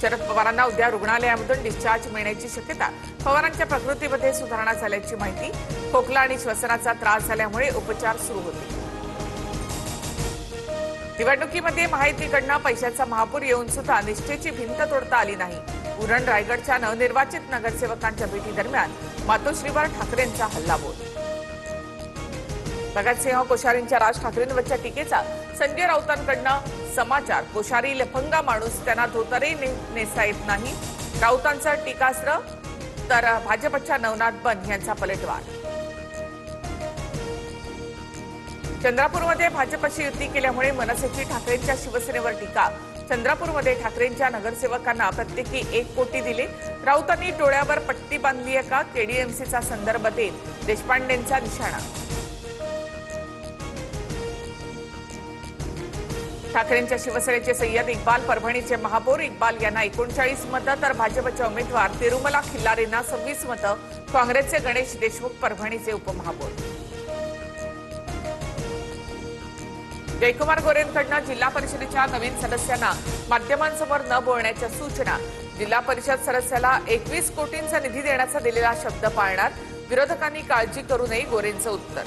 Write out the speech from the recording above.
शरद पवारांना उद्या रुग्णालयामधून डिस्चार्ज मिळण्याची शक्यता। पवारांच्या प्रकृतीमध्ये सुधारणा झाल्याची माहिती। खोकला आणि श्वसनाचा त्रास झाल्यामुळे उपचार सुरू होते। निवडणुकीमध्ये महायुतीकडनं पैशाचा महापूर येऊन सुद्धा निष्ठेची भिंत तोडता आली नाही। उरण रायगडच्या नवनिर्वाचित नगरसेवकांच्या भेटी दरम्यान मातोश्रीवर ठाकरेंचा हल्लाबोल। भगतसिंह कोश्यारींच्या राज ठाकरेंवरच्या टीकेचा संजय राऊतांकडनं समाचार। कोश्यारी लफंगा माणूस, त्यांना धोतरही नेसता येत नाही। राऊतांचं टीकास्त्र तर भाजपच्या नवनाथ बन यांचा पलटवार। चंद्रपूरमध्ये भाजपशी युती केल्यामुळे मनसेची ठाकरेंच्या शिवसेनेवर टीका। चंद्रपूरमध्ये ठाकरेंच्या नगरसेवकांना प्रत्येकी 1 कोटी दिले। राऊतांनी डोळ्यावर पट्टी बांधली आहे का? केडीएमसीचा संदर्भ देत देशपांडेंचा निशाणा। ठाकरेंच्या शिवसेनेचे सय्यद इक्बाल, परभणीचे महापौर इक्बाल यांना 39 मतं तर भाजपच्या उमेदवार तिरुमला खिल्लारेंना 26 मतं। काँग्रेसचे गणेश देशमुख परभणीचे उपमहापौर। जयकुमार गोरेंकडनं जिल्हा परिषदेच्या नवीन सदस्यांना माध्यमांसमोर न बोलण्याच्या सूचना। जिल्हा परिषद सदस्याला 21 कोटींचा निधी देण्याचा दिलेला शब्द पाळणार। विरोधकांनी काळजी करू नये, गोरेंचं उत्तर।